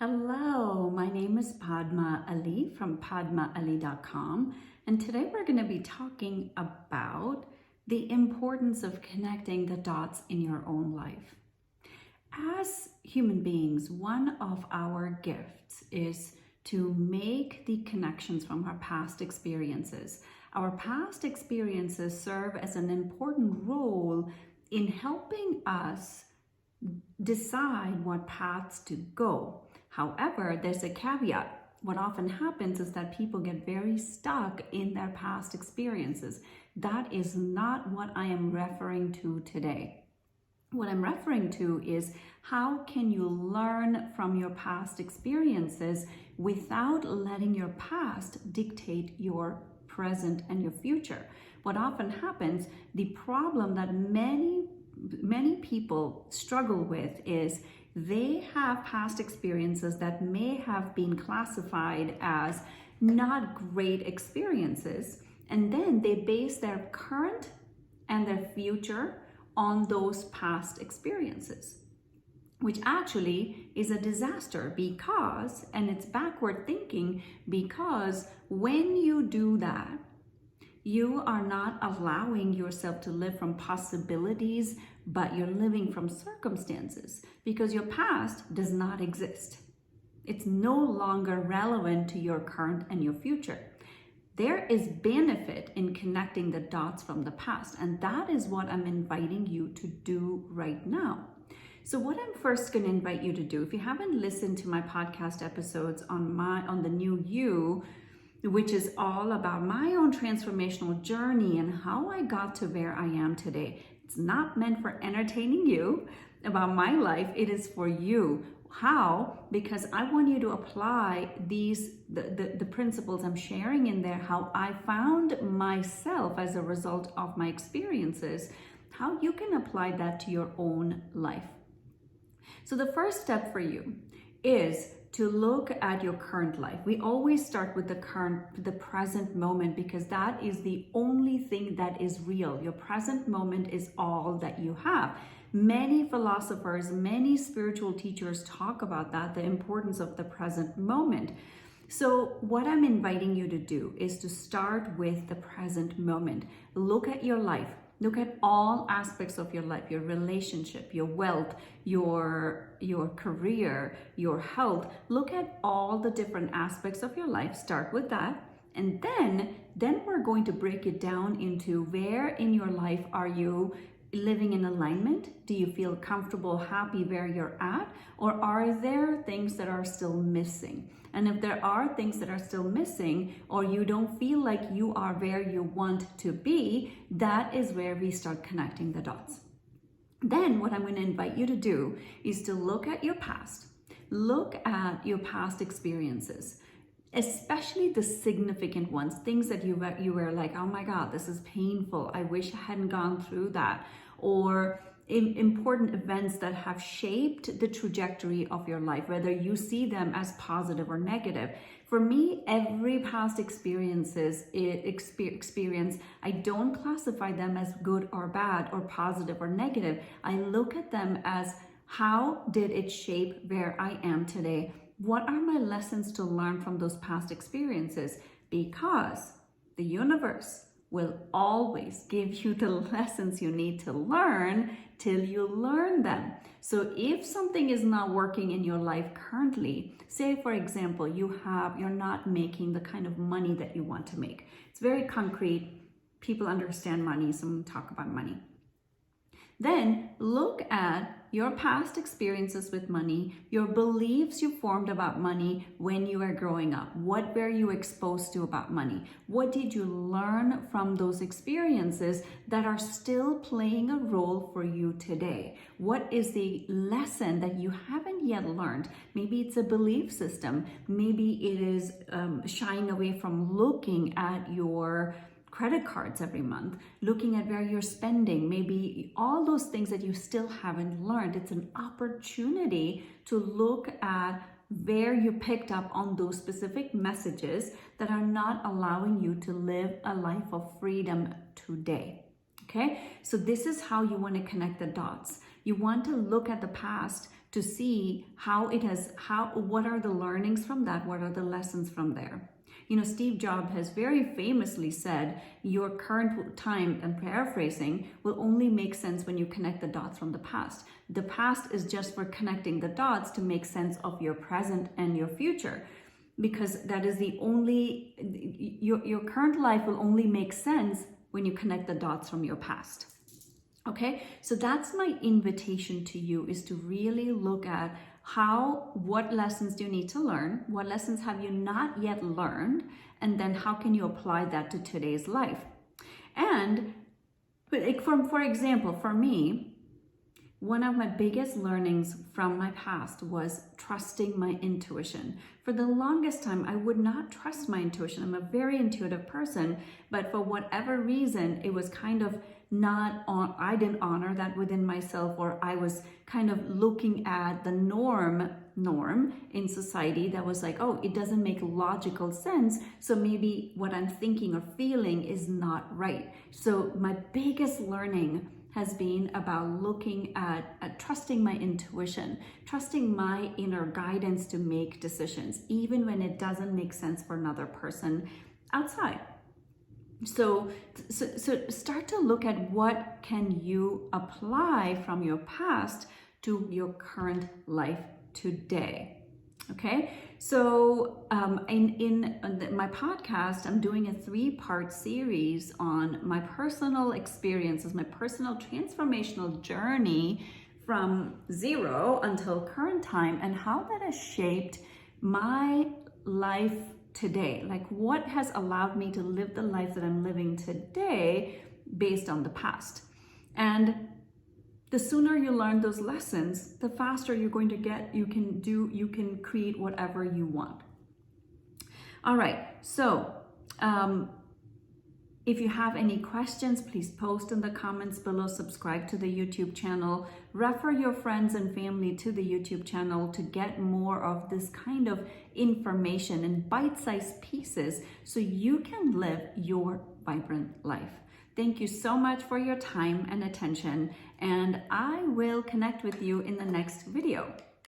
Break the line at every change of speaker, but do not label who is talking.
Hello, my name is Padma Ali from padmaali.com, and today we're going to be talking about the importance of connecting the dots in your own life. As human beings, one of our gifts is to make the connections from our past experiences. Our past experiences serve as an important role in helping us decide what paths to go. However, there's a caveat. What often happens is that people get very stuck in their past experiences. That is not what I am referring to today. What I'm referring to is how can you learn from your past experiences without letting your past dictate your present and your future. What often happens, the problem that many people struggle with is they have past experiences that may have been classified as not great experiences, and then they base their current and their future on those past experiences, which actually is a disaster because, and it's backward thinking, because when you do that, you are not allowing yourself to live from possibilities, but you're living from circumstances because your past does not exist. It's no longer relevant to your current and your future. There is benefit in connecting the dots from the past, and that is what I'm inviting you to do right now. So what I'm first going to invite you to do, if you haven't listened to my podcast episodes on the New You, which is all about my own transformational journey and how I got to where I am today. It's not meant for entertaining you about my life. It is for you. How? Because I want you to apply the principles I'm sharing in there, how I found myself as a result of my experiences, how you can apply that to your own life. So the first step for you is to look at your current life. We always start with the present moment because that is the only thing that is real. Your present moment is all that you have. Many philosophers, many spiritual teachers talk about that, the importance of the present moment. So what I'm inviting you to do is to start with the present moment. Look at your life. Look at all aspects of your life, your relationship, your wealth, your career, your health. Look at all the different aspects of your life. Start with that. And then we're going to break it down into where in your life are you living in alignment? Do you feel comfortable, happy where you're at? Or are there things that are still missing? And if there are things that are still missing, or you don't feel like you are where you want to be, that is where we start connecting the dots. Then what I'm going to invite you to do is to look at your past. Look at your past experiences, especially the significant ones, things that you were like, oh my God, this is painful. I wish I hadn't gone through that. Or important events that have shaped the trajectory of your life, whether you see them as positive or negative. For me, every past experience, I don't classify them as good or bad or positive or negative. I look at them as how did it shape where I am today? What are my lessons to learn from those past experiences? Because the universe will always give you the lessons you need to learn till you learn them. So if something is not working in your life currently, say for example, you're not making the kind of money that you want to make. It's very concrete. People understand money, so I'm going to talk about money. Then look at your past experiences with money, your beliefs you formed about money when you were growing up. What were you exposed to about money? What did you learn from those experiences that are still playing a role for you today? What is the lesson that you haven't yet learned? Maybe it's a belief system. Maybe it is shying away from looking at your credit cards every month, looking at where you're spending, maybe all those things that you still haven't learned. It's an opportunity to look at where you picked up on those specific messages that are not allowing you to live a life of freedom today. Okay, so this is how you want to connect the dots. You want to look at the past to see what are the learnings from that, what are the lessons from there. You know, Steve Jobs has very famously said, your current time, and paraphrasing, will only make sense when you connect the dots from the past. The past is just for connecting the dots to make sense of your present and your future, because that is the only, your current life will only make sense when you connect the dots from your past. Okay, so that's my invitation to you, is to really look at what lessons do you need to learn? What lessons have you not yet learned? And then how can you apply that to today's life? And for example, for me, one of my biggest learnings from my past was trusting my intuition. For the longest time, I would not trust my intuition. I'm a very intuitive person, but for whatever reason, it was kind of I didn't honor that within myself, or I was kind of looking at the norm in society that was like, oh, it doesn't make logical sense, so maybe what I'm thinking or feeling is not right. So my biggest learning has been about looking at trusting my intuition, trusting my inner guidance to make decisions, even when it doesn't make sense for another person outside. So start to look at what can you apply from your past to your current life today. Okay, so in my podcast, I'm doing a 3-part series on my personal experiences, my personal transformational journey from zero until current time, and how that has shaped my life today. Like, what has allowed me to live the life that I'm living today based on the past. And the sooner you learn those lessons, the faster you're going to get, you can create whatever you want. All right, so if you have any questions, please post in the comments below, subscribe to the YouTube channel, refer your friends and family to the YouTube channel to get more of this kind of information in bite-sized pieces so you can live your vibrant life. Thank you so much for your time and attention, and I will connect with you in the next video.